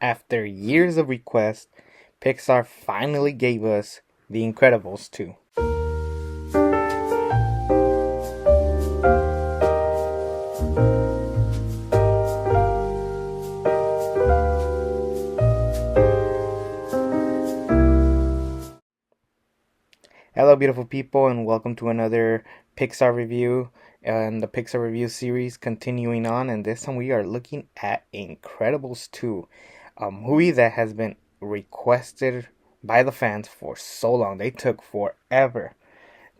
After years of requests, Pixar finally gave us The Incredibles 2. Hello, beautiful people, and welcome to another Pixar review and the Pixar review series continuing on. And this time we are looking at Incredibles 2, a movie that has been requested by the fans for so long. They took forever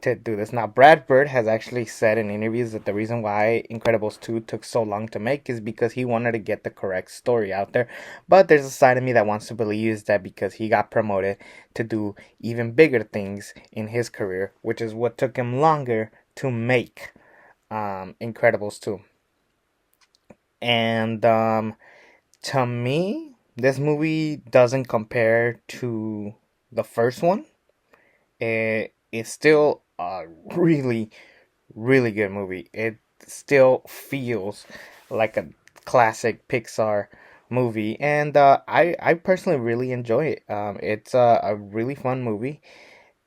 to do this. Now, Brad Bird has actually said in interviews that the reason why Incredibles 2 took so long to make is because he wanted to get the correct story out there. But there's a side of me that wants to believe is that because he got promoted to do even bigger things in his career, which is what took him longer to make Incredibles 2. And to me, this movie doesn't compare to the first one. It's still a really good movie. It still feels like a classic Pixar movie, and I personally really enjoy it. It's a really fun movie.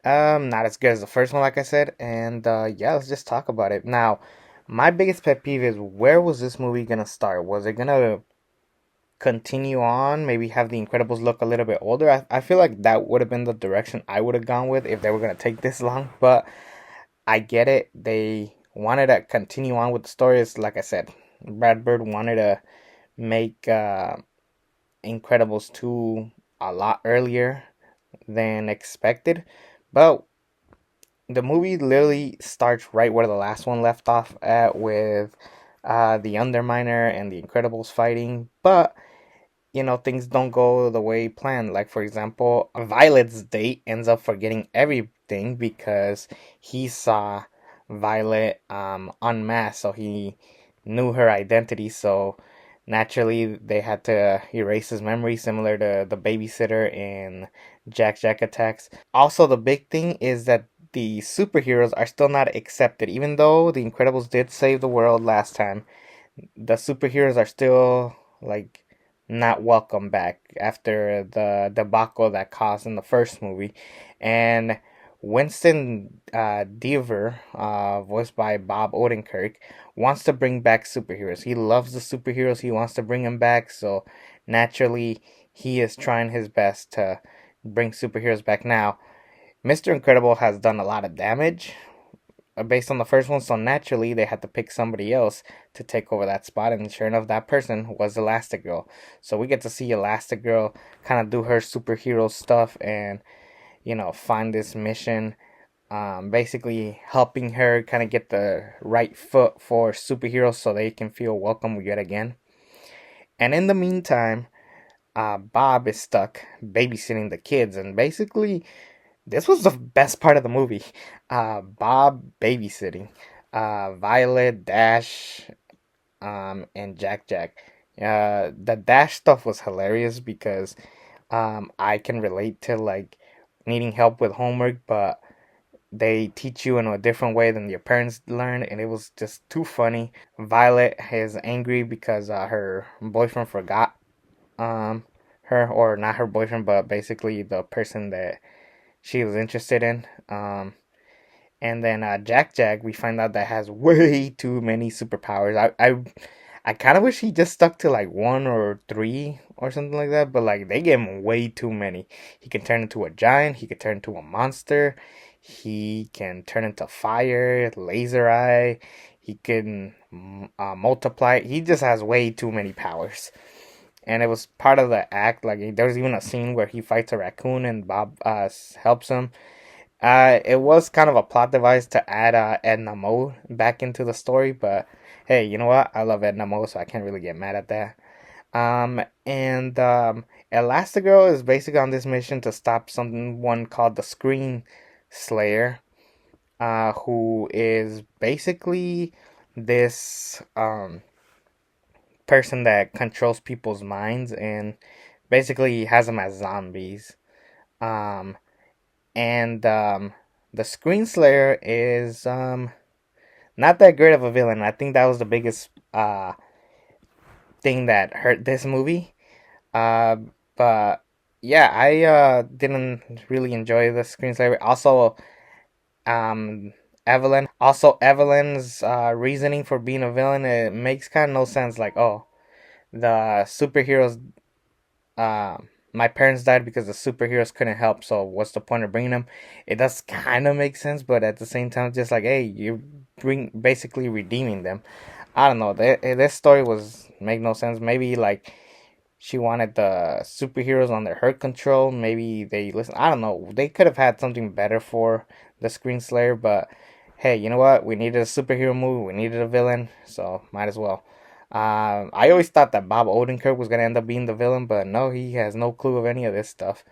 Not as good as the first one, like I said, and yeah, let's just talk about it now. My biggest pet peeve is, where was this movie gonna start? Was it gonna continue on, maybe have the Incredibles look a little bit older? I feel like that would have been the direction I would have gone with if they were going to take this long, but I get it. They wanted to continue on with the stories. Like I said, Brad Bird wanted to make Incredibles 2 a lot earlier than expected, but the movie literally starts right where the last one left off at, with the Underminer and the Incredibles fighting, but things don't go the way planned. Like, for example, Violet's date ends up forgetting everything because he saw Violet unmasked, so he knew her identity. So naturally, they had to erase his memory, similar to the babysitter in Jack Jack Attacks. Also, the big thing is that the superheroes are still not accepted, even though the Incredibles did save the world last time. The superheroes are still like not welcome back after the debacle that caused in the first movie. And Winston Deaver, voiced by Bob Odenkirk, wants to bring back superheroes. He loves the superheroes. He wants to bring them back. So naturally, he is trying his best to bring superheroes back. Now, Mr. Incredible has done a lot of damage based on the first one, so naturally they had to pick somebody else to take over that spot, and sure enough, that person was Elastigirl. So we get to see Elastigirl kind of do her superhero stuff and find this mission, basically helping her kind of get the right foot for superheroes so they can feel welcome yet again. And in the meantime, Bob is stuck babysitting the kids, and basically this was the best part of the movie. Bob babysitting. Violet, Dash, and Jack Jack. The Dash stuff was hilarious because I can relate to like needing help with homework, but they teach you in a different way than your parents learned, and it was just too funny. Violet is angry because her boyfriend forgot her, or not her boyfriend, but basically the person that she was interested in. And then Jack Jack, we find out that has way too many superpowers. I kind of wish he just stuck to like one or three or something like that, but like they gave him way too many. He can turn into a giant. He can turn into a monster. He can turn into fire, laser eye. He can multiply. He just has way too many powers. And it was part of the act. Like, there was even a scene where he fights a raccoon and Bob helps him. It was kind of a plot device to add Edna Mode back into the story, but hey, you know what? I love Edna Mode, so I can't really get mad at that. And Elastigirl is basically on this mission to stop someone called the Screen Slayer, who is basically this person that controls people's minds and basically has them as zombies. Um, and the Screen Slayer is not that great of a villain. I think that was the biggest thing that hurt this movie. Uh, but yeah, I didn't really enjoy the screenplay. Um, Evelyn's reasoning for being a villain, it makes kind of no sense. Like, oh, the superheroes, my parents died because the superheroes couldn't help. So what's the point of bringing them? It does kind of make sense, but at the same time, just like, hey, you bring basically redeeming them. I don't know. This story was make no sense. Maybe like she wanted the superheroes under her control. Maybe they listen. I don't know. They could have had something better for the Screen Slayer, but hey, you know what? We needed a superhero movie. We needed a villain, so might as well. I always thought that Bob Odenkirk was gonna end up being the villain, but no, he has no clue of any of this stuff.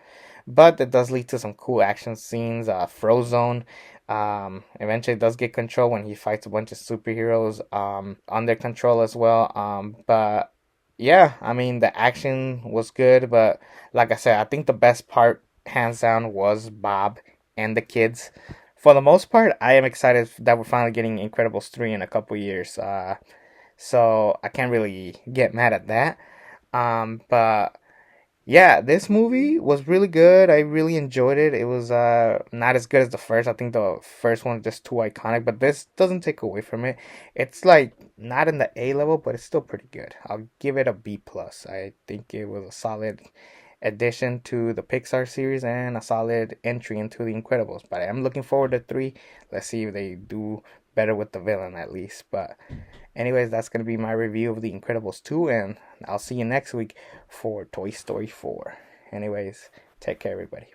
But it does lead to some cool action scenes. Frozone, eventually does get control when he fights a bunch of superheroes. Under control as well. But yeah, I mean the action was good, but like I said, I think the best part, hands down, was Bob and the kids. For the most part, I am excited that we're finally getting Incredibles 3 in a couple years. So I can't really get mad at that. But yeah, this movie was really good. I really enjoyed it. It was not as good as the first. I think the first one was just too iconic, but this doesn't take away from it. It's like not in the A level, but it's still pretty good. I'll give it a B plus. I think it was a solid addition to the Pixar series and a solid entry into the Incredibles. But I'm looking forward to 3. Let's see if they do better with the villain at least. But anyways, that's going to be my review of The Incredibles 2, and I'll see you next week for Toy Story 4. Anyways, take care, everybody.